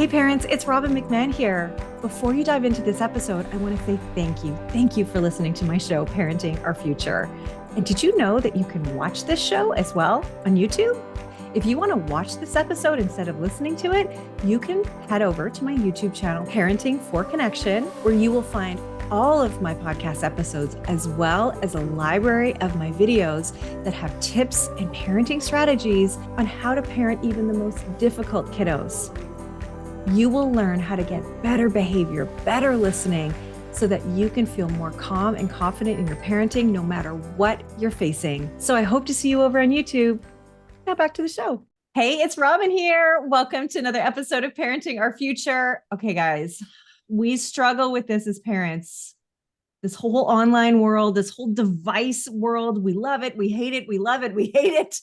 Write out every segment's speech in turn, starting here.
Hey parents, it's Robin McMahon here. Before you dive into this episode, I want to say thank you. Thank you for listening to my show, Parenting Our Future. And did you know that you can watch this show as well on YouTube? If you want to watch this episode instead of listening to it, you can head over to my YouTube channel, Parenting for Connection, where you will find all of my podcast episodes, as well as a library of my videos that have tips and parenting strategies on how to parent even the most difficult kiddos. You will learn how to get better behavior, better listening, so that you can feel more calm and confident in your parenting, no matter what you're facing. So I hope to see you over on YouTube. Now back to the show. Hey, it's Robin here. Welcome to another episode of Parenting Our Future. Okay, guys, we struggle with this as parents. This whole online world, this whole device world, we love it, we hate it, we love it, we hate it.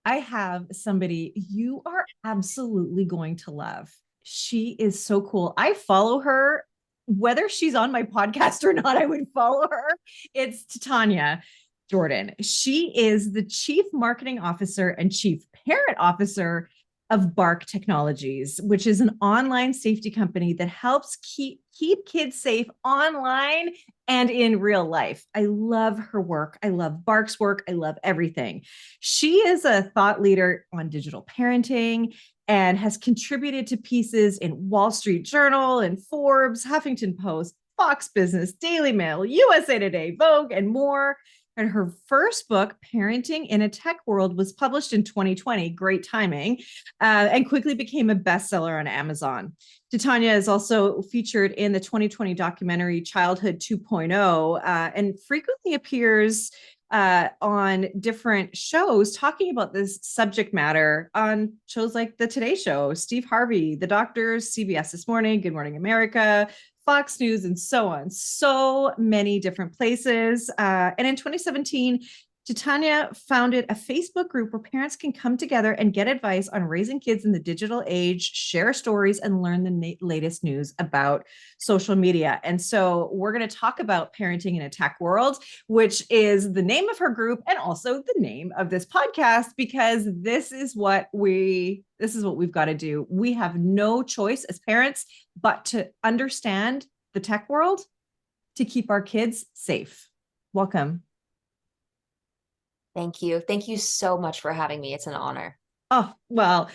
I have somebody you are absolutely going to love. She is so cool. I follow her, whether she's on my podcast or not, I would follow her. It's Titania Jordan. She is the Chief Marketing Officer and Chief Parent Officer of Bark Technologies, which is an online safety company that helps keep kids safe online and in real life. I love her work. I love Bark's work. I love everything. She is a thought leader on digital parenting and has contributed to pieces in Wall Street Journal and Forbes, Huffington Post, Fox Business, Daily Mail, USA Today, Vogue, and more. And her first book, Parenting in a Tech World, was published in 2020, great timing, and quickly became a bestseller on Amazon. Titania is also featured in the 2020 documentary Childhood 2.0 and frequently appears on different shows talking about this subject matter on shows like The Today Show, Steve Harvey, The Doctors, CBS This Morning, Good Morning America, Fox News, and so on. So many different places. And in 2017, Titania founded a Facebook group where parents can come together and get advice on raising kids in the digital age, share stories, and learn the latest news about social media. And so we're going to talk about parenting in a tech world, which is the name of her group and also the name of this podcast, because this is what we've got to do. We have no choice as parents but to understand the tech world to keep our kids safe. Welcome. Thank you. Thank you so much for having me. It's an honor. Oh, well,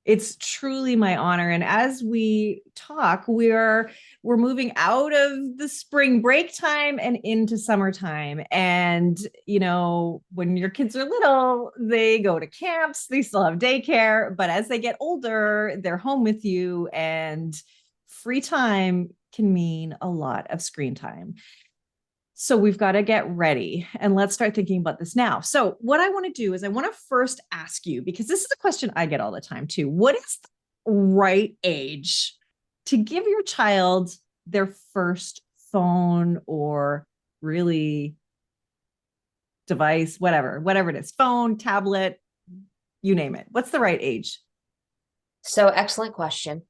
it's truly my honor. And as we talk, we're moving out of the spring break time and into summertime. And, you know, when your kids are little, they go to camps, they still have daycare, but as they get older, they're home with you, and free time can mean a lot of screen time. So we've got to get ready, and let's start thinking about this now. So what I want to do is I want to first ask you, because this is a question I get all the time too. What is the right age to give your child their first phone or really device, whatever it is, phone, tablet, you name it? What's the right age? So excellent question.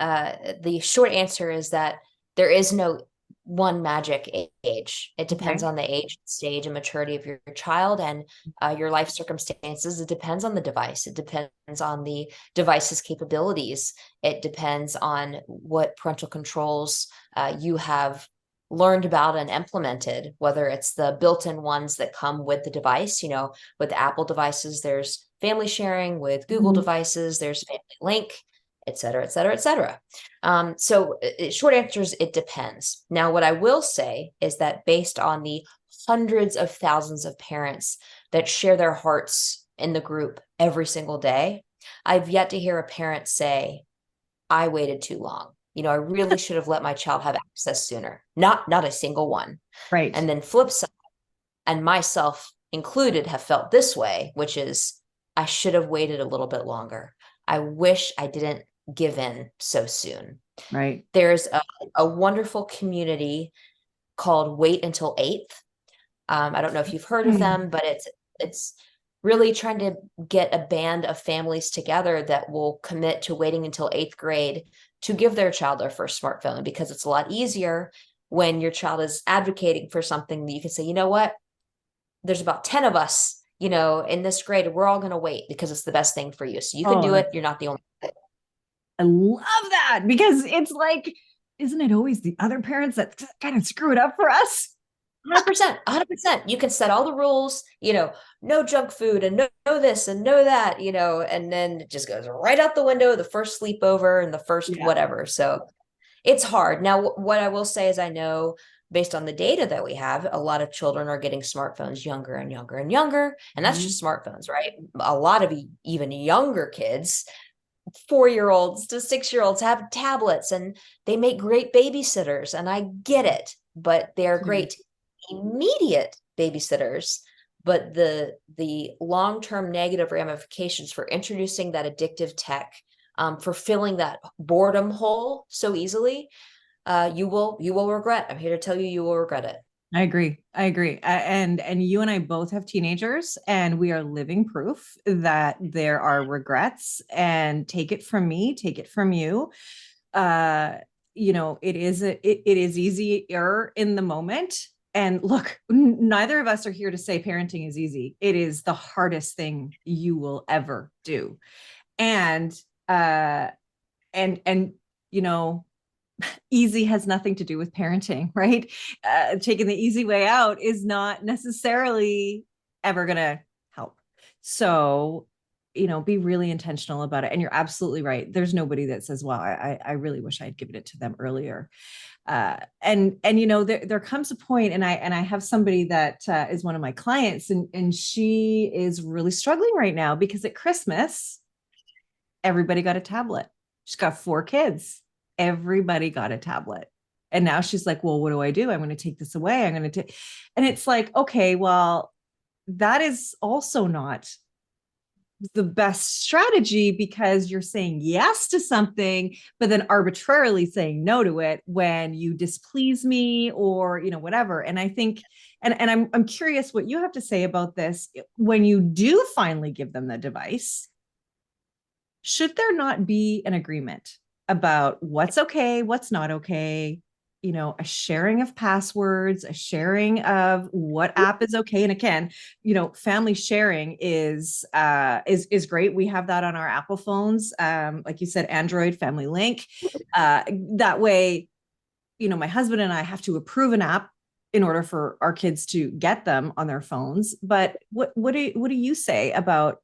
The short answer is that there is no one magic age. It depends on the age, stage, and maturity of your child and your life circumstances. It depends on the device. It depends on the device's capabilities. It depends on what parental controls you have learned about and implemented, whether it's the built-in ones that come with the device. You know, with Apple devices, there's family sharing. With Google devices, there's Family Link, et cetera, et cetera, et cetera. So short answer is it depends. Now, what I will say is that based on the hundreds of thousands of parents that share their hearts in the group every single day, I've yet to hear a parent say, I waited too long. You know, I really should have let my child have access sooner. Not a single one. Right. And then flip side, and myself included, have felt this way, which is I should have waited a little bit longer. I wish I didn't give in so soon. Right. There's a wonderful community called Wait Until 8th. I don't know if you've heard of them, but it's really trying to get a band of families together that will commit to waiting until 8th grade to give their child their first smartphone, because it's a lot easier when your child is advocating for something that you can say, you know what, there's about 10 of us, you know, in this grade, we're all going to wait because it's the best thing for you. So you can do it. You're not the only one. I love that because it's like, isn't it always the other parents that kind of screw it up for us? 100%, 100%. You can set all the rules, no junk food and no this and no that, and then it just goes right out the window the first sleepover and the first Yeah. whatever. So it's hard. Now, what I will say is I know based on the data that we have, a lot of children are getting smartphones younger and younger and younger. And that's just smartphones, right? A lot of even younger kids, 4-year-olds to 6-year-olds, have tablets and they make great babysitters. And I get it, but they're great immediate babysitters. But the long-term negative ramifications for introducing that addictive tech, for filling that boredom hole so easily, you will regret. I'm here to tell you, you will regret it. I agree. I agree. And you and I both have teenagers, and we are living proof that there are regrets. And take it from me, take it from you. It is easier in the moment. And look, neither of us are here to say parenting is easy. It is the hardest thing you will ever do. And uh and easy has nothing to do with parenting, right? Taking the easy way out is not necessarily ever going to help. So, be really intentional about it. And you're absolutely right. There's nobody that says, well, I really wish I'd given it to them earlier. There comes a point, and I have somebody that is one of my clients, and she is really struggling right now because at Christmas, everybody got a tablet. She's got 4 kids. Everybody got a tablet. And now she's like, well, what do I do? I'm going to take this away. I'm going to take, and it's like, okay, well, that is also not the best strategy because you're saying yes to something, but then arbitrarily saying no to it when you displease me or, whatever. And I think, and I'm curious what you have to say about this. When you do finally give them the device, should there not be an agreement about what's okay, what's not okay? A sharing of passwords, a sharing of what app is okay. And again, family sharing is great. We have that on our Apple phones. Like you said, Android Family Link. That way, my husband and I have to approve an app in order for our kids to get them on their phones. But what do you say about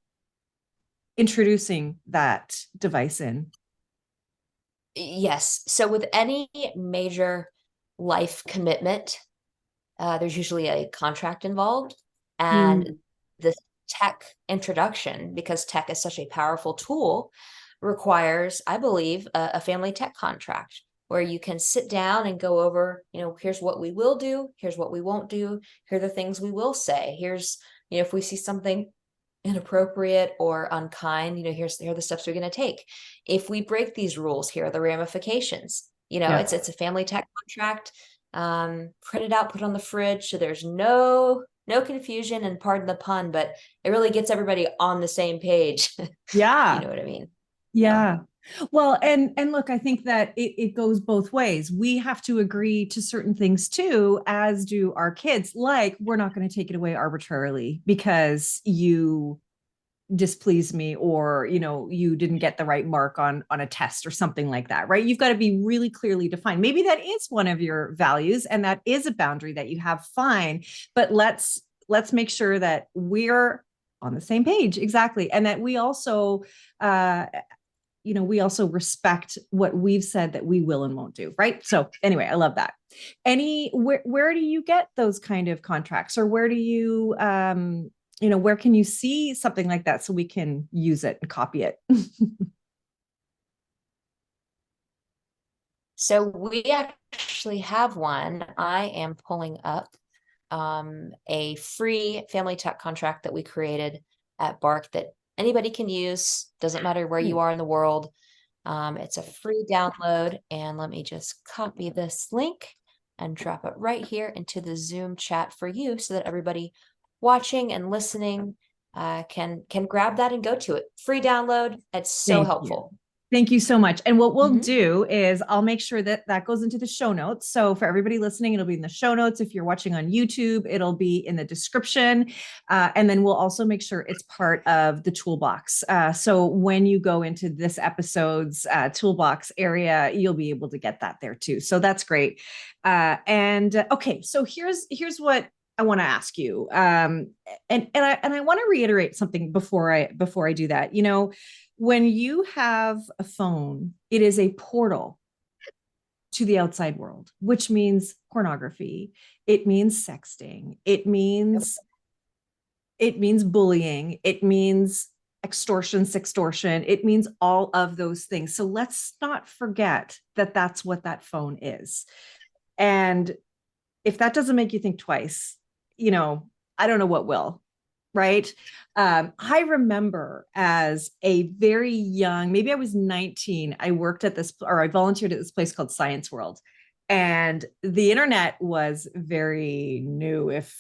introducing that device in? Yes. So with any major life commitment, there's usually a contract involved, and the tech introduction, because tech is such a powerful tool, requires, I believe, a family tech contract where you can sit down and go over, here's what we will do, here's what we won't do, here are the things we will say, here's, if we see something inappropriate or unkind, here are the steps we're going to take. If we break these rules, here are the ramifications. It's a family tech contract. Print it out, put it on the fridge, so there's no confusion, and pardon the pun, but it really gets everybody on the same page. Yeah. You know what I mean? Yeah. Well, and look, I think that it goes both ways. We have to agree to certain things too, as do our kids. Like, we're not going to take it away arbitrarily because you displeased me, or you didn't get the right mark on a test or something like that, right? You've got to be really clearly defined. Maybe that is one of your values and that is a boundary that you have, fine, but let's make sure that we're on the same page. Exactly. And that we also we also respect what we've said that we will and won't do, right? So anyway, I love that. Where do you get those kind of contracts, or where do you where can you see something like that so we can use it and copy it? So we actually have one. I am pulling up a free family tech contract that we created at Bark that anybody can use. Doesn't matter where you are in the world. It's a free download. And let me just copy this link and drop it right here into the Zoom chat for you so that everybody watching and listening can grab that and go to it. Free download. It's so helpful. Thank you so much. And what we'll Mhm. do is I'll make sure that that goes into the show notes. So for everybody listening, it'll be in the show notes. If you're watching on YouTube, it'll be in the description. And then we'll also make sure it's part of the toolbox. So when you go into this episode's toolbox area, you'll be able to get that there too. So that's great. Okay, so here's what I want to ask you. And I want to reiterate something before I do that. You know, when you have a phone, it is a portal to the outside world, which means pornography. It means sexting. It means bullying. It means extortion, sextortion. It means all of those things. So let's not forget that that's what that phone is. And if that doesn't make you think twice, I don't know what will. Right. I remember as a very young, maybe I was 19, I worked at this, or I volunteered at this place called Science World. And the internet was very new, if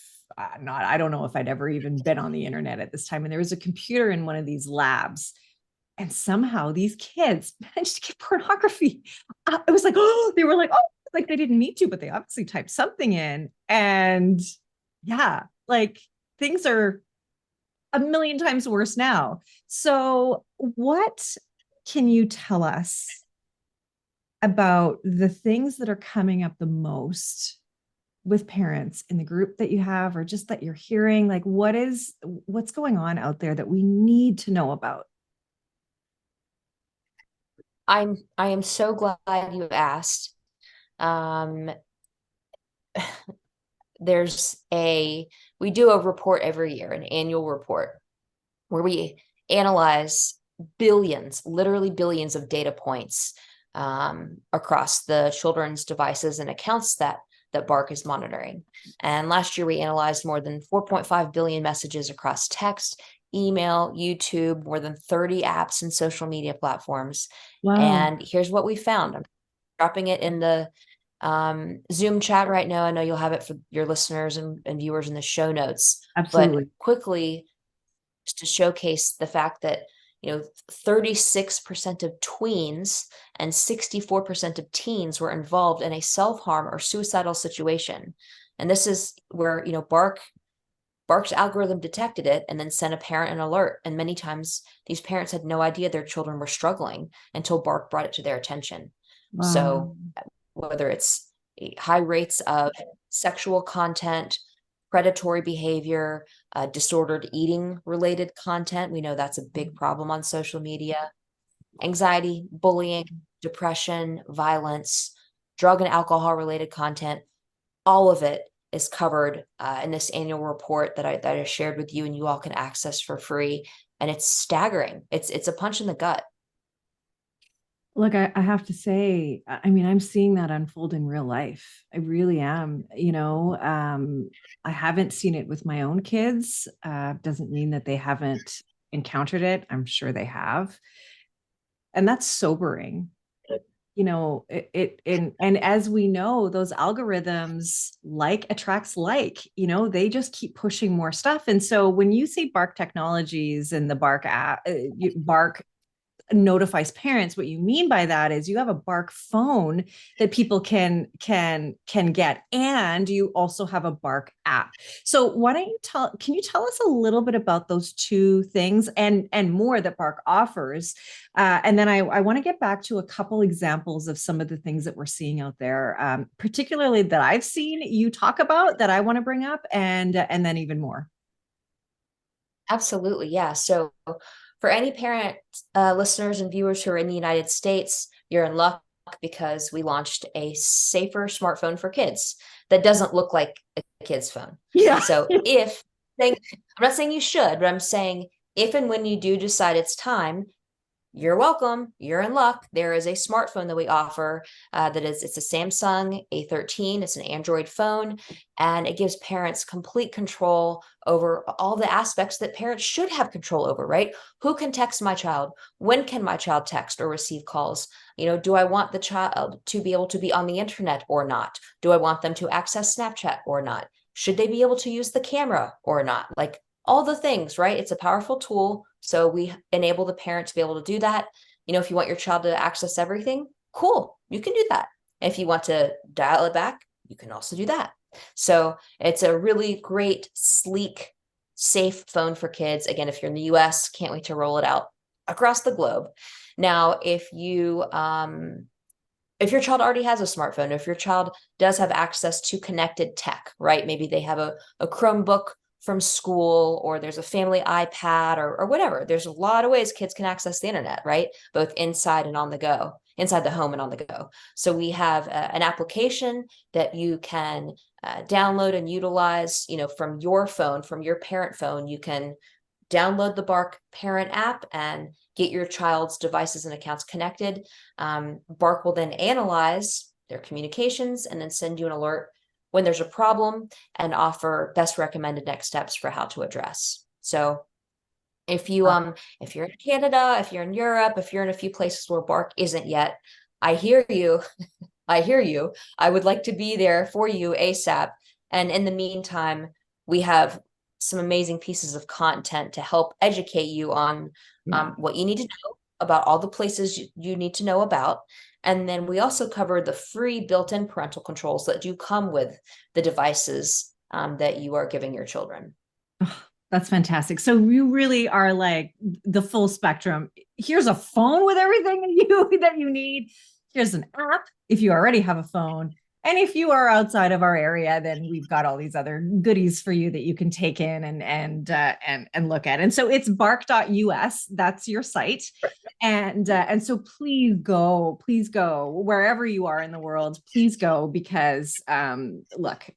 not, I don't know if I'd ever even been on the internet at this time. And there was a computer in one of these labs. And somehow these kids managed to get pornography. It was like, oh, they were like, oh, like they didn't need to, but they obviously typed something in. And yeah, like things are a million times worse now. So, what can you tell us about the things that are coming up the most with parents in the group that you have, or just that you're hearing? Like, what's going on out there that we need to know about? I am so glad you asked. Um, we do a report every year, an annual report, where we analyze billions, literally billions of data points across the children's devices and accounts that Bark is monitoring. And last year we analyzed more than 4.5 billion messages across text, email, YouTube, more than 30 apps and social media platforms. Wow. And here's what we found. I'm dropping it in the Zoom chat right now. I know you'll have it for your listeners and viewers in the show notes, but Absolutely. quickly, just to showcase the fact that 36% of tweens and 64% of teens were involved in a self-harm or suicidal situation. And this is where Bark's algorithm detected it and then sent a parent an alert. And many times these parents had no idea their children were struggling until Bark brought it to their attention. Wow. So whether it's high rates of sexual content, predatory behavior, disordered eating related content. We know that's a big problem on social media. Anxiety, bullying, depression, violence, drug and alcohol related content. All of it is covered in this annual report that I shared with you, and you all can access for free. And it's staggering. It's a punch in the gut. Look, I have to say, I mean, I'm seeing that unfold in real life. I really am. I haven't seen it with my own kids. Doesn't mean that they haven't encountered it. I'm sure they have. And that's sobering. And as we know, those algorithms like attracts like, they just keep pushing more stuff. And so when you say Bark Technologies and the Bark app, Bark notifies parents, what you mean by that is you have a Bark phone that people can get, and you also have a Bark app. So why don't you can you tell us a little bit about those two things and more that Bark offers, and then I want to get back to a couple examples of some of the things that we're seeing out there, particularly that I've seen you talk about, that I want to bring up, and then even more. Absolutely. Yeah. So for any parent listeners and viewers who are in the United States, you're in luck because we launched a safer smartphone for kids that doesn't look like a kid's phone. Yeah. So I'm not saying you should, but I'm saying if and when you do decide it's time, you're welcome. You're in luck. There is a smartphone that we offer it's a Samsung A13. It's an Android phone, and it gives parents complete control over all the aspects that parents should have control over, right? Who can text my child? When can my child text or receive calls? Do I want the child to be able to be on the internet or not? Do I want them to access Snapchat or not? Should they be able to use the camera or not? Like all the things, right? It's a powerful tool. So we enable the parent to be able to do that. if you want your child to access everything, cool, you can do that. If you want to dial it back, you can also do that. So it's a really great, sleek, safe phone for kids. Again, if you're in the US, can't wait to roll it out across the globe. Now, if your child already has a smartphone, if your child does have access to connected tech, right? Maybe they have a Chromebook from school, or there's a family iPad, or whatever. There's a lot of ways kids can access the internet, right? Both inside and on the go, inside the home and on the go. So we have an application that you can download and utilize, from your phone, from your parent phone. You can download the Bark parent app and get your child's devices and accounts connected. Bark will then analyze their communications and then send you an alert when there's a problem and offer best recommended next steps for how to address. So if you're in Canada, if you're in Europe, if you're in a few places where Bark isn't yet, I hear you. I hear you. I would like to be there for you ASAP. And in the meantime, we have some amazing pieces of content to help educate you on what you need to know about all the places you need to know about. And then we also cover the free built-in parental controls that do come with the devices that you are giving your children. Oh, that's fantastic. So you really are like the full spectrum. Here's a phone with everything that you need. Here's an app if you already have a phone. And if you are outside of our area, then we've got all these other goodies for you that you can take in and look at. And so it's bark.us. That's your site. And so please go wherever you are in the world. Please go, because look,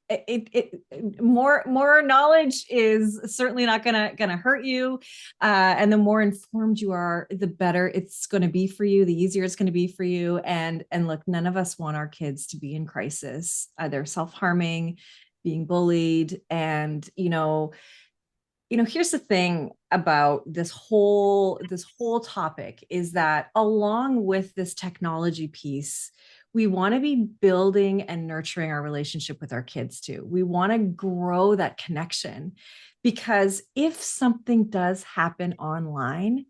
more knowledge is certainly not gonna hurt you. And the more informed you are, the better it's going to be for you, the easier it's going to be for you. And look, none of us want our kids to be in crisis, either self-harming, being bullied. And here's the thing about this whole topic is that along with this technology piece, we want to be building and nurturing our relationship with our kids too. We want to grow that connection, because if something does happen online,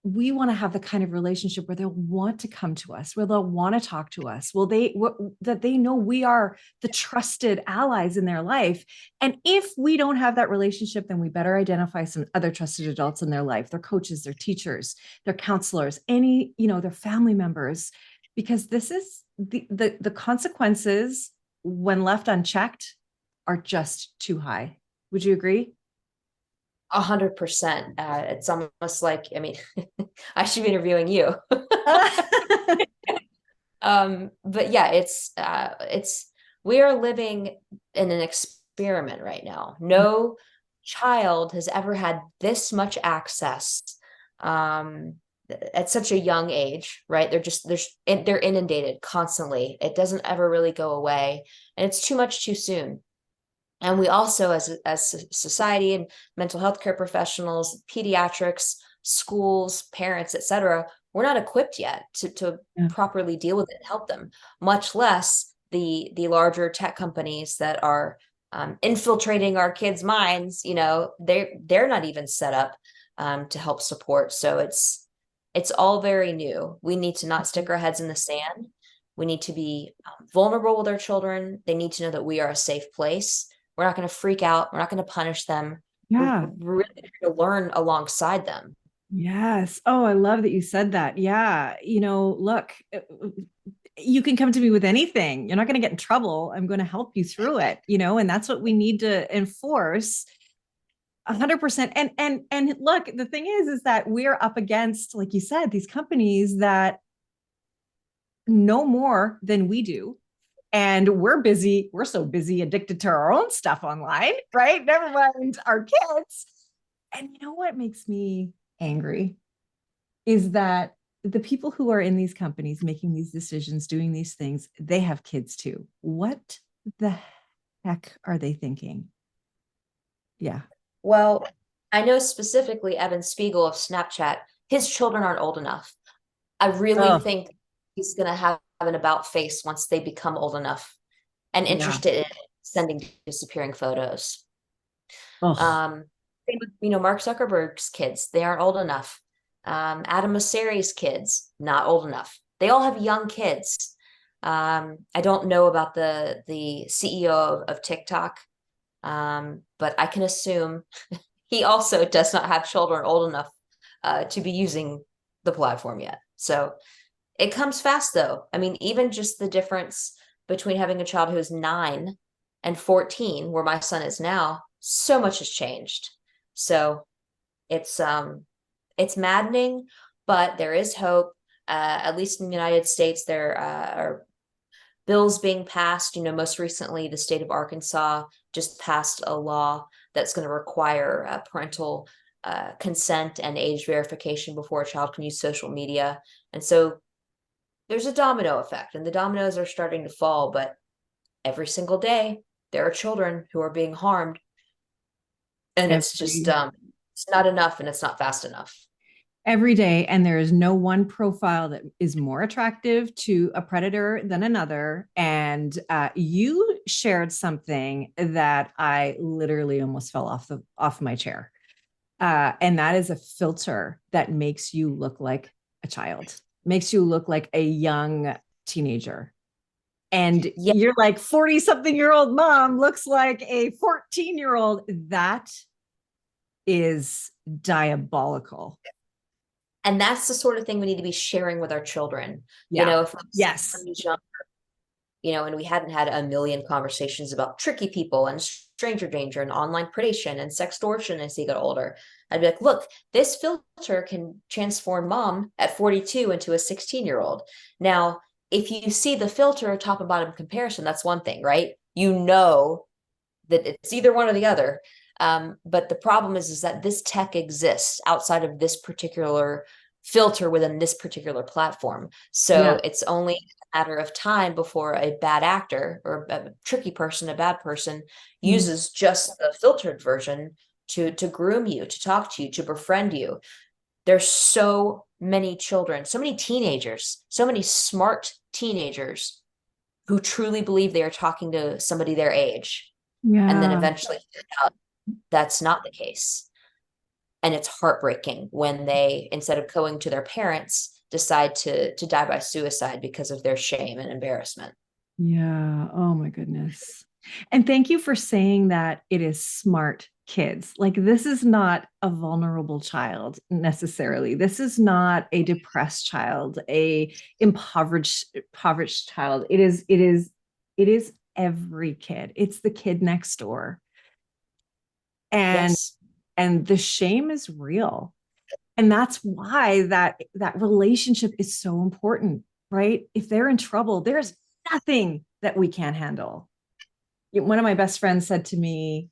we want to have the kind of relationship where they'll want to come to us, where they'll want to talk to us. That they know we are the trusted allies in their life. And if we don't have that relationship, then we better identify some other trusted adults in their life, their coaches, their teachers, their counselors, their family members, because this is the consequences when left unchecked are just too high. Would you agree? 100%. It's almost like, I should be interviewing you. But yeah, we are living in an experiment right now. No child has ever had this much access at such a young age, right? They're inundated constantly. It doesn't ever really go away, and it's too much too soon. And we also, as society and mental health care professionals, pediatrics, schools, parents, etc., we're not equipped yet to properly deal with it and help them, much less the larger tech companies that are infiltrating our kids' minds. They're not even set up to help support. So it's all very new. We need to not stick our heads in the sand. We need to be vulnerable with our children. They need to know that we are a safe place. We're not going to freak out. We're not going to punish them. Yeah. We're really going to learn alongside them. Yes. Oh, I love that you said that. Yeah. Look, you can come to me with anything. You're not going to get in trouble. I'm going to help you through it, and that's what we need to enforce 100%. And look, the thing is that we're up against, like you said, these companies that know more than we do. And we're so busy, addicted to our own stuff online, right? Never mind our kids. And you know what makes me angry is that the people who are in these companies making these decisions, doing these things, they have kids too. What the heck are they thinking? Yeah. Well, I know specifically Evan Spiegel of Snapchat, his children aren't old enough. I really think he's going to have an about face once they become old enough and interested in sending disappearing photos. Same with, Mark Zuckerberg's kids, they aren't old enough. Adam Mosseri's kids, not old enough. They all have young kids. I don't know about the CEO of TikTok, but I can assume he also does not have children old enough to be using the platform yet. So it comes fast, though. I mean, even just the difference between having a child who's 9 and 14, where my son is now, so much has changed. So it's maddening, but there is hope. At least in the United States, there are bills being passed. Most recently, the state of Arkansas just passed a law that's going to require parental consent and age verification before a child can use social media. And so there's a domino effect, and the dominoes are starting to fall, but every single day there are children who are being harmed, and it's just it's not enough, and it's not fast enough. Every day, and there is no one profile that is more attractive to a predator than another. And you shared something that I literally almost fell off my chair, and that is a filter that makes you look like a child, makes you look like a young teenager. And Yeah. you're like 40-something-year-old mom looks like a 14-year-old. That is diabolical. And that's the sort of thing we need to be sharing with our children. Yeah. If yes, younger, and we hadn't had a million conversations about tricky people and stranger danger and online predation and sextortion as he got older, I'd be like, look, this filter can transform mom at 42 into a 16-year-old. Now, if you see the filter top and bottom comparison, that's one thing, right? That it's either one or the other. But the problem is that this tech exists outside of this particular filter within this particular platform. So it's only a matter of time before a bad actor or a tricky person, a bad person, uses just the filtered version to groom you, to talk to you, to befriend you. There's so many children, so many teenagers, so many smart teenagers who truly believe they are talking to somebody their age. And then eventually that's not the case. And it's heartbreaking when they, instead of going to their parents, decide to die by suicide because of their shame and embarrassment. Yeah. Oh my goodness. And thank you for saying that it is smart kids. Like, this is not a vulnerable child necessarily. This is not a depressed child, a impoverished child. It is every kid. It's the kid next door. And yes. And the shame is real. And that's why that relationship is so important, right? If they're in trouble, there's nothing that we can't handle. One of my best friends said to me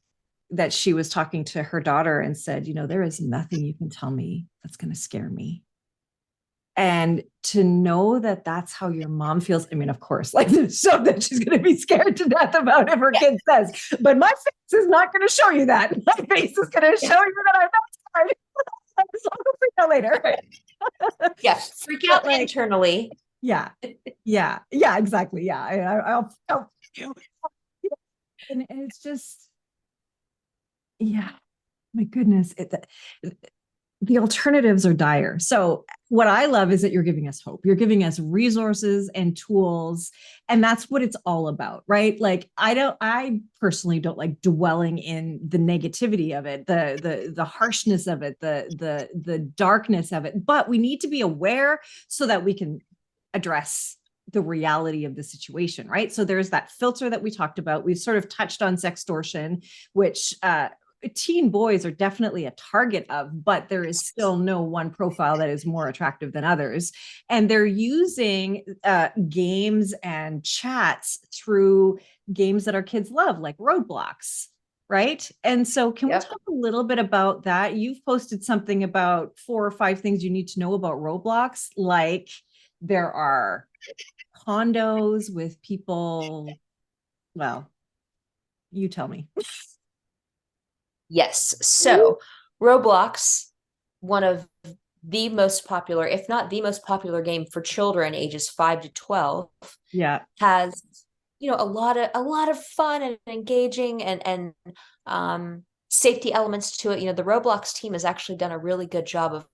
that she was talking to her daughter and said, there is nothing you can tell me that's going to scare me. And to know that that's how your mom feels. I mean, of course, like, there's stuff that she's going to be scared to death about if her kid says, but my face is not going to show you that. My face is going to show you that I'm not sorry. I'll go freak out later. Yes. Freak out internally. Yeah. Yeah. Yeah, exactly. Yeah. I'll and it's just, yeah, my goodness. The alternatives are dire. So what I love is that you're giving us hope. You're giving us resources and tools, and that's what it's all about, right? Like, I personally don't like dwelling in the negativity of it, the harshness of it, the darkness of it, but we need to be aware so that we can address the reality of the situation, right? So there's that filter that we talked about. We've sort of touched on sextortion, which teen boys are definitely a target of, but there is still no one profile that is more attractive than others. And they're using games and chats through games that our kids love, like Roblox, right? And so can we talk a little bit about that? You've posted something about 4 or 5 things you need to know about Roblox, like there are condos with people. Well, you tell me. Yes. So Roblox, one of the most popular, if not the most popular game for children ages 5 to 12, has a lot of fun and engaging and safety elements to it. The Roblox team has actually done a really good job of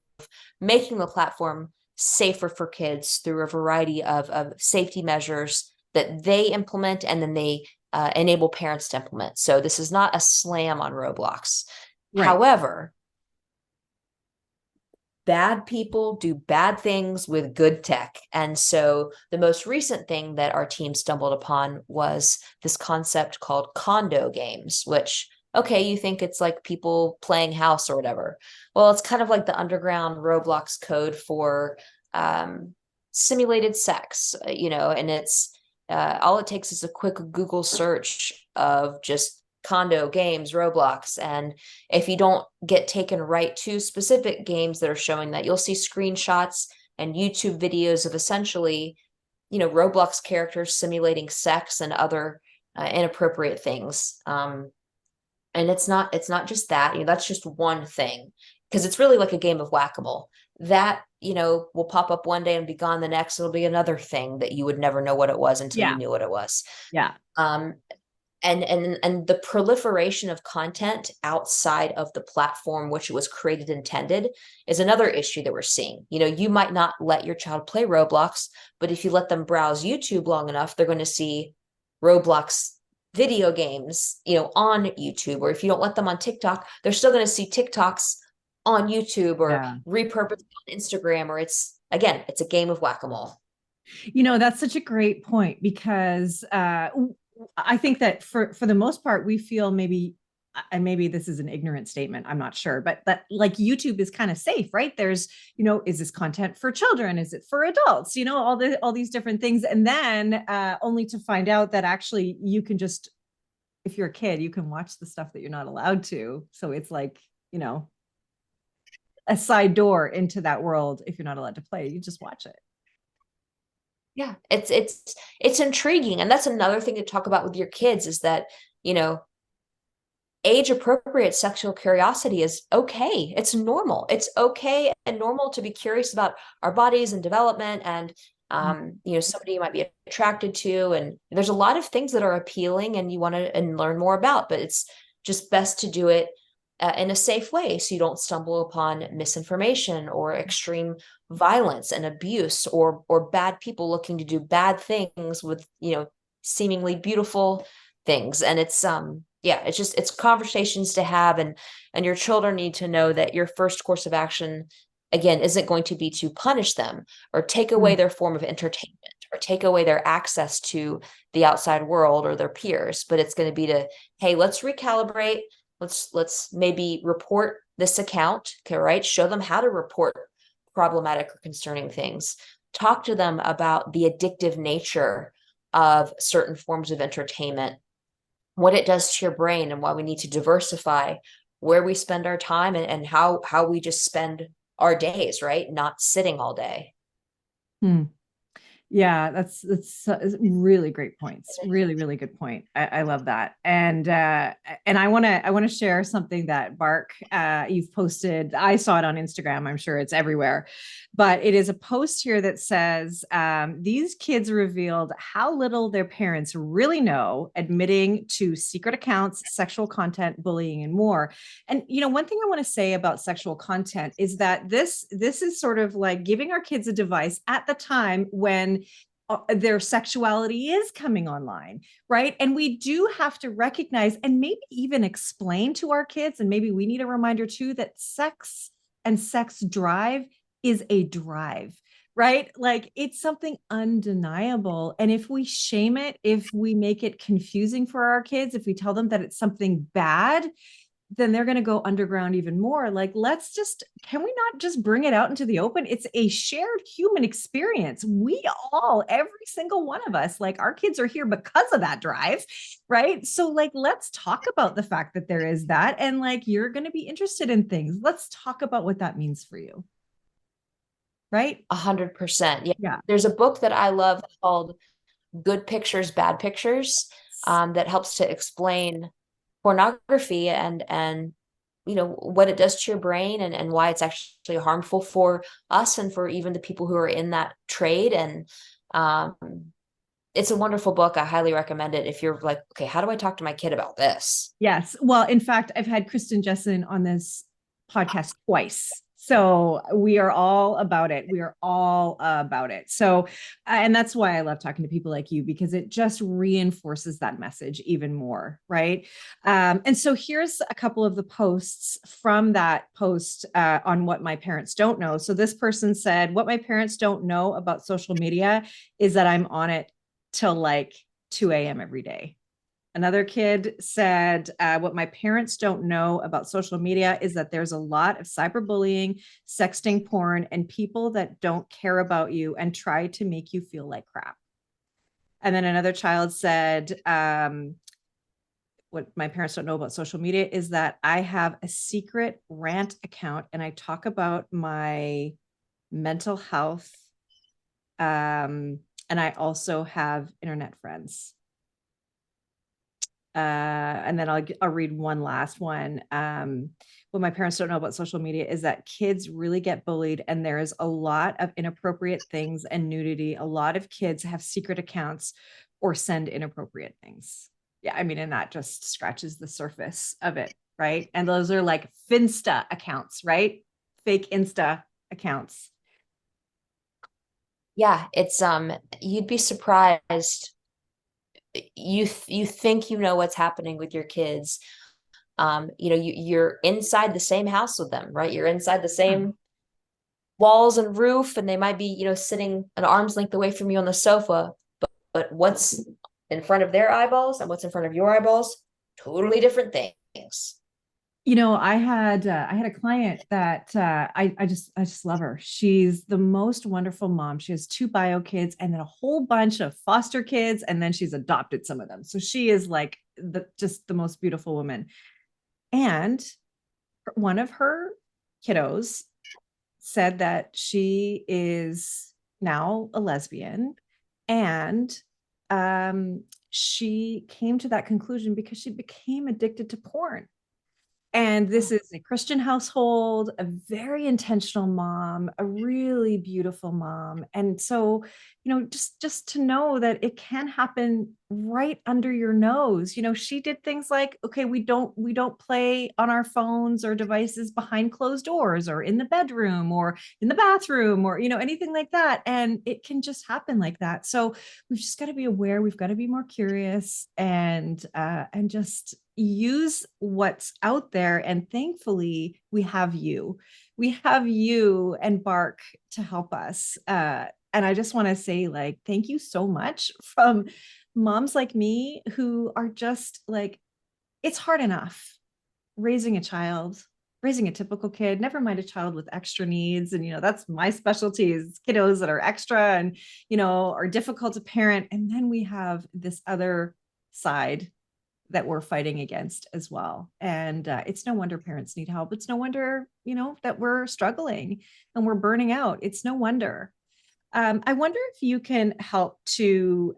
making the platform safer for kids through a variety of safety measures that they implement, and then they enable parents to implement. So this is not a slam on Roblox. Right. However, bad people do bad things with good tech. And so the most recent thing that our team stumbled upon was this concept called condo games, which, okay, you think it's like people playing house or whatever. Well, it's kind of like the underground Roblox code for simulated sex, and it's all it takes is a quick Google search of just condo games, Roblox. And if you don't get taken right to specific games that are showing that, you'll see screenshots and YouTube videos of essentially, Roblox characters simulating sex and other inappropriate things. And it's not just that, that's just one thing, because it's really like a game of whack-a-mole. That, will pop up one day and be gone the next. It'll be another thing that you would never know what it was until you knew what it was. Yeah. And the proliferation of content outside of the platform which it was created intended is another issue that we're seeing. You might not let your child play Roblox, but if you let them browse YouTube long enough, they're going to see Roblox video games, on YouTube. Or if you don't let them on TikTok, they're still going to see TikToks on YouTube or repurposed on Instagram. Or it's a game of whack-a-mole. That's such a great point, because I think that for the most part, we feel maybe, and maybe this is an ignorant statement, I'm not sure, but that like YouTube is kind of safe, right? There's, is this content for children? Is it for adults? All these different things. And then only to find out that actually you can just, if you're a kid, you can watch the stuff that you're not allowed to. So it's like, a side door into that world. If you're not allowed to play, you just watch it. Yeah, it's intriguing. And that's another thing to talk about with your kids, is that, age appropriate sexual curiosity is okay. It's normal. It's okay and normal to be curious about our bodies and development, and somebody you might be attracted to. And there's a lot of things that are appealing and you want to learn more about, but it's just best to do it in a safe way, so you don't stumble upon misinformation or extreme violence and abuse, or bad people looking to do bad things with, seemingly beautiful things. And it's it's conversations to have, and your children need to know that your first course of action, again, isn't going to be to punish them or take away their form of entertainment or take away their access to the outside world or their peers, but it's going to be to, hey, let's recalibrate. Let's maybe report this account, okay, right? Show them how to report problematic or concerning things. Talk to them about the addictive nature of certain forms of entertainment, what it does to your brain, and why we need to diversify where we spend our time, and how we just spend our days, right? Not sitting all day. Yeah, that's really great points. Really, really good point. I love that. And I want to share something that Bark, you've posted. I saw it on Instagram. I'm sure it's everywhere, but it is a post here that says, these kids revealed how little their parents really know, admitting to secret accounts, sexual content, bullying, and more. And, one thing I want to say about sexual content is that this is sort of like giving our kids a device at the time when their sexuality is coming online, right? And we do have to recognize and maybe even explain to our kids, and maybe we need a reminder too, that sex and sex drive is a drive, right? Like it's something undeniable. And if we shame it, if we make it confusing for our kids, if we tell them that it's something bad, then they're going to go underground even more. Like, can we not just bring it out into the open? It's a shared human experience. We all, every single one of us, like our kids are here because of that drive, right? So like, let's talk about the fact that there is that. And like, you're going to be interested in things. Let's talk about what that means for you. Right? 100%. Yeah. There's a book that I love called Good Pictures, Bad Pictures, that helps to explain pornography and what it does to your brain, and why it's actually harmful for us and for even the people who are in that trade. And it's a wonderful book. I highly recommend it if you're like, okay, how do I talk to my kid about this? Yes. Well, in fact, I've had Kristen Jessen on this podcast twice. So we are all about it. We are all about it. So, and that's why I love talking to people like you, because it just reinforces that message even more. Right. And so here's a couple of the posts from that post on what my parents don't know. So this person said, what my parents don't know about social media is that I'm on it till like 2 a.m. every day. Another kid said, what my parents don't know about social media is that there's a lot of cyberbullying, sexting porn, and people that don't care about you and try to make you feel like crap. And then another child said, what my parents don't know about social media is that I have a secret rant account and I talk about my mental health. And I also have internet friends. And then I'll read one last one. What my parents don't know about social media is that kids really get bullied and there is a lot of inappropriate things and nudity. A lot of kids have secret accounts or send inappropriate things. Yeah, I mean, and that just scratches the surface of it, right? And those are like Finsta accounts, right? Fake Insta accounts. Yeah, it's you'd be surprised. You think you know what's happening with your kids. You're inside the same house with them, right? You're inside the same walls and roof, and they might be, sitting an arm's length away from you on the sofa, but what's in front of their eyeballs and what's in front of your eyeballs, totally different things. I had a client that I just love her. She's the most wonderful mom. She has 2 bio kids and then a whole bunch of foster kids, and then she's adopted some of them. So she is like just the most beautiful woman. And one of her kiddos said that she is now a lesbian, and she came to that conclusion because she became addicted to porn. And this is a Christian household, a very intentional mom, a really beautiful mom. And so, just to know that it can happen right under your nose. She did things like, okay, we don't play on our phones or devices behind closed doors or in the bedroom or in the bathroom or, anything like that. And it can just happen like that. So we've just got to be aware, we've got to be more curious and just use what's out there. And thankfully we have you and Bark to help us. And I just want to say, like, thank you so much from moms like me who are just like, it's hard enough raising a child, raising a typical kid, never mind a child with extra needs. And, that's my specialty, is kiddos that are extra and, are difficult to parent. And then we have this other side that we're fighting against as well. And it's no wonder parents need help. It's no wonder, that we're struggling and we're burning out. It's no wonder. I wonder if you can help to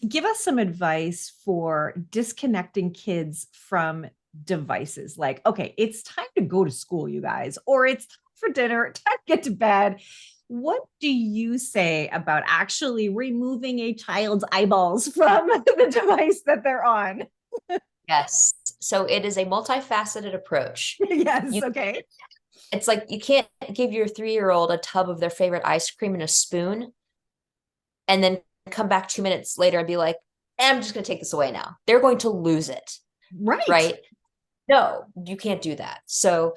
give us some advice for disconnecting kids from devices. Like, okay, it's time to go to school, you guys, or it's time for dinner, time to get to bed. What do you say about actually removing a child's eyeballs from the device that they're on? Yes. So it is a multifaceted approach. Yes. Okay. It's like you can't give your 3-year-old a tub of their favorite ice cream and a spoon and then come back 2 minutes later and be like, I'm just going to take this away now. They're going to lose it. Right. Right. No, you can't do that. So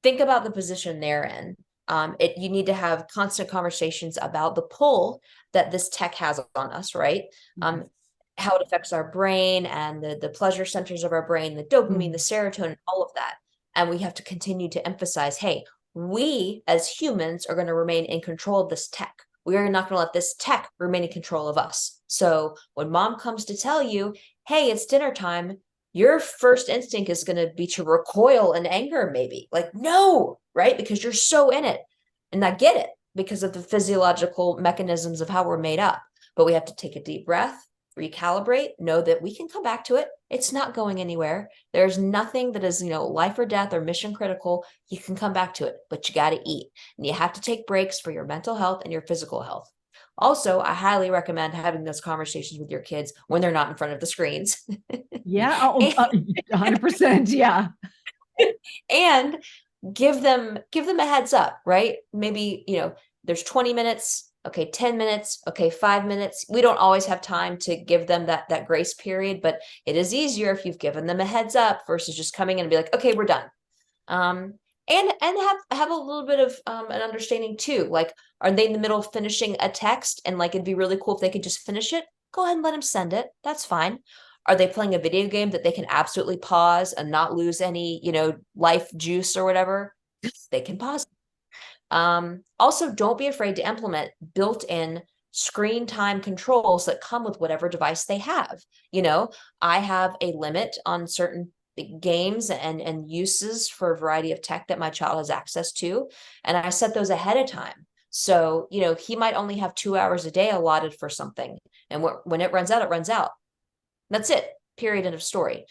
think about the position they're in. You need to have constant conversations about the pull that this tech has on us, right? How it affects our brain and the pleasure centers of our brain, the dopamine, the serotonin, all of that. And we have to continue to emphasize, hey, we as humans are going to remain in control of this tech. We are not going to let this tech remain in control of us. So when mom comes to tell you, hey, it's dinner time, your first instinct is going to be to recoil in anger, maybe like, no, right? Because you're so in it. And I get it because of the physiological mechanisms of how we're made up. But we have to take a deep breath, recalibrate, know that we can come back to it. It's not going anywhere. There's nothing that is, life or death or mission critical. You can come back to it, but you got to eat. And you have to take breaks for your mental health and your physical health. Also, I highly recommend having those conversations with your kids when they're not in front of the screens. Yeah. 100%. Yeah. And give them a heads up, right? Maybe, there's 20 minutes, okay, 10 minutes, okay, 5 minutes. We don't always have time to give them that grace period, but it is easier if you've given them a heads up versus just coming in and be like, okay, we're done. And have a little bit of an understanding too. Like, are they in the middle of finishing a text and like it'd be really cool if they could just finish it? Go ahead and let them send it. That's fine. Are they playing a video game that they can absolutely pause and not lose any, life juice or whatever? They can pause. Also, don't be afraid to implement built-in screen time controls that come with whatever device they have. I have a limit on certain games and uses for a variety of tech that my child has access to, and I set those ahead of time. So, he might only have 2 hours a day allotted for something, and when it runs out, it runs out. That's it. Period. End of story.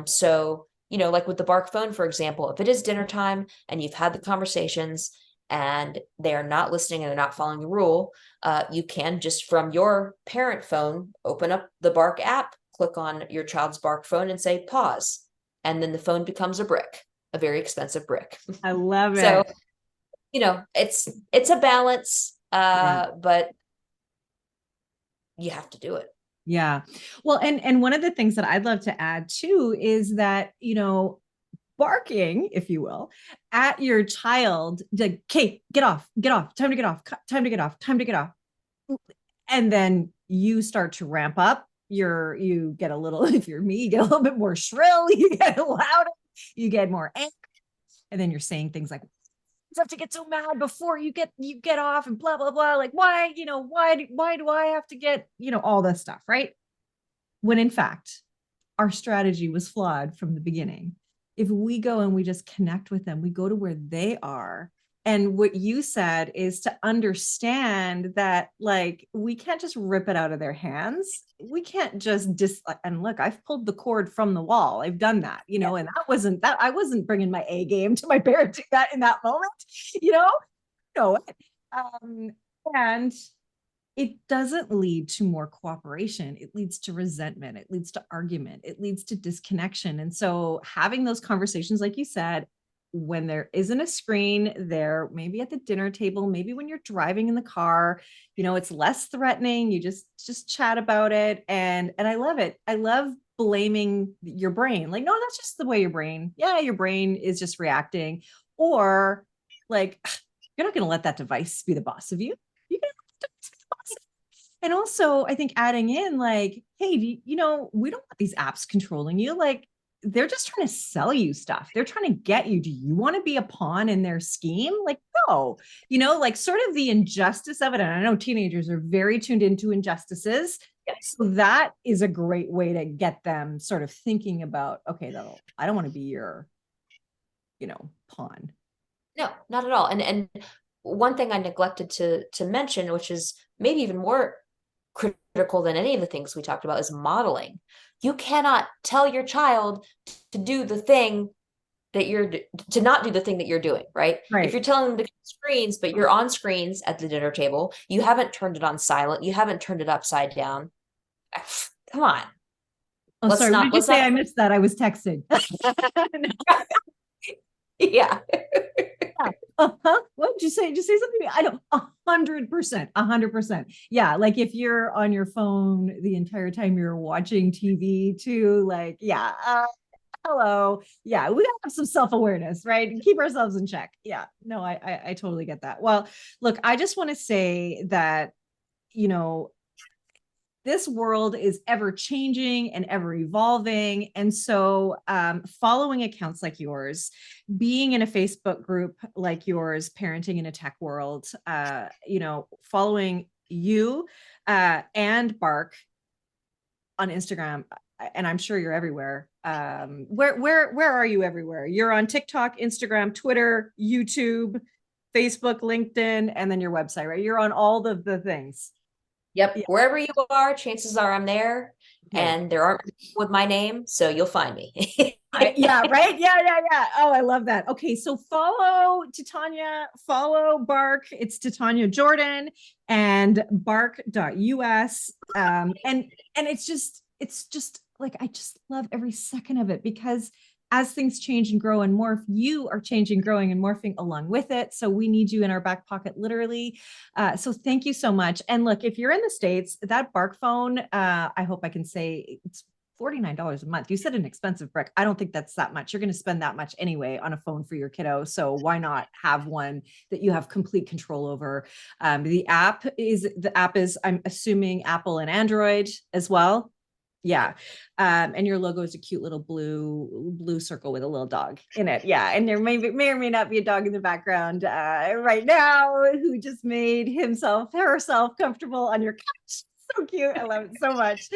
So, like with the Bark phone, for example, if it is dinner time and you've had the conversations and they are not listening and they're not following the rule, you can just from your parent phone, open up the Bark app, click on your child's Bark phone and say pause. And then the phone becomes a brick, a very expensive brick. I love it. So, it's a balance, but you have to do it. Yeah. Well, and one of the things that I'd love to add too is that, barking, if you will, at your child, like, okay, get off, time to get off, time to get off, time to get off. And then you start to ramp up you get a little, if you're me, you get a little bit more shrill, you get louder, you get more angry. And then you're saying things like, have to get so mad before you get off and blah blah blah, like why do I have to get all this stuff, right? When in fact our strategy was flawed from the beginning. If we go and we just connect with them, we go to where they are, and what you said is to understand that, like, we can't just rip it out of their hands. We can't just and look, I've pulled the cord from the wall. I've done that, and that I wasn't bringing my A game to my parenting that in that moment, no. And it doesn't lead to more cooperation. It leads to resentment. It leads to argument. It leads to disconnection. And so having those conversations, like you said, when there isn't a screen there, maybe at the dinner table, maybe when you're driving in the car, it's less threatening. You just chat about it. And I love it. I love blaming your brain. Like, no, that's just the way your brain is just reacting. Or like, you're not going to let that device be the boss of you. You're going to And also, I think adding in like, hey, we don't want these apps controlling you. Like, they're just trying to sell you stuff. They're trying to get you. Do you want to be a pawn in their scheme? Like, no, like sort of the injustice of it. And I know teenagers are very tuned into injustices. So that is a great way to get them sort of thinking about, okay, though, I don't want to be your, pawn. No, not at all. And one thing I neglected to mention, which is maybe even more critical than any of the things we talked about, is modeling. You cannot tell your child to do the thing that to not do the thing that you're doing, right? If you're telling them to screens, but you're on screens at the dinner table, you haven't turned it on silent, you haven't turned it upside down. Come on. Oh, sorry. What did you say? I missed that. I was texting. Yeah. What did you say? Did you say something? I don't. 100%. Yeah. Like if you're on your phone the entire time you're watching TV too, like, yeah. Hello. Yeah. We gotta have some self-awareness, right? And keep ourselves in check. Yeah. No, I totally get that. Well, look, I just want to say that, this world is ever changing and ever evolving. And so following accounts like yours, being in a Facebook group like yours, Parenting in a Tech World, following you and Bark on Instagram, and I'm sure you're everywhere. Where are you everywhere? You're on TikTok, Instagram, Twitter, YouTube, Facebook, LinkedIn, and then your website, right? You're on all the things. Yep. Yeah. Wherever you are, chances are I'm there. Okay. And there aren't with my name, so you'll find me. Yeah, right. Yeah. Oh, I love that. Okay, so follow Titania, follow Bark. It's Titania Jordan and bark.us. And it's just like, I just love every second of it, because as things change and grow and morph, you are changing, growing, and morphing along with it. So we need you in our back pocket, literally. So thank you so much. And look, if you're in the States, that Bark phone, I hope I can say it's $49 a month. You said an expensive brick. I don't think that's that much. You're going to spend that much anyway on a phone for your kiddo. So why not have one that you have complete control over? The app is, I'm assuming, Apple and Android as well. Yeah. And your logo is a cute little blue circle with a little dog in it. Yeah. And there may or may not be a dog in the background right now who just made herself comfortable on your couch. So cute. I love it so much.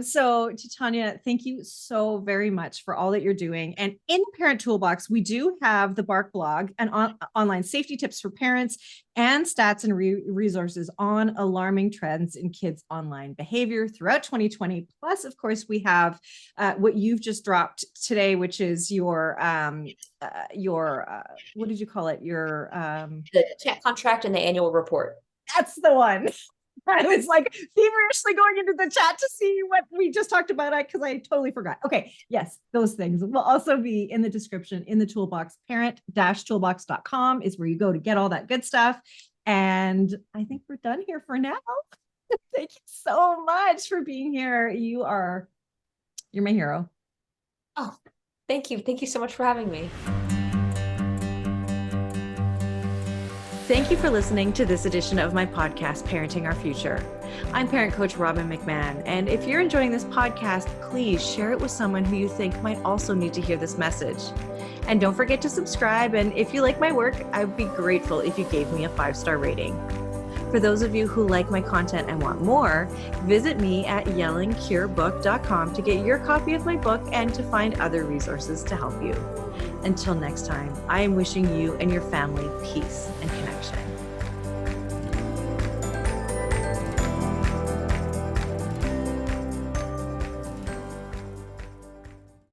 So Titania, thank you so very much for all that you're doing. And in Parent Toolbox, we do have the Bark blog and online safety tips for parents and stats and resources on alarming trends in kids' online behavior throughout 2020. Plus, of course, we have what you've just dropped today, which is your what did you call it? The chat contract and the annual report. That's the one. I was like feverishly going into the chat to see what we just talked about because I totally forgot. Okay. Yes, those things will also be in the description in the toolbox. Parent-toolbox.com is where you go to get all that good stuff. And I think we're done here for now. Thank you so much for being here. You're my hero. Oh, thank you. Thank you so much for having me. Thank you for listening to this edition of my podcast, Parenting Our Future. I'm parent coach Robin McMahon, and if you're enjoying this podcast, please share it with someone who you think might also need to hear this message. And don't forget to subscribe, and if you like my work, I would be grateful if you gave me a 5-star rating. For those of you who like my content and want more, visit me at yellingcurebook.com to get your copy of my book and to find other resources to help you. Until next time, I am wishing you and your family peace and connection.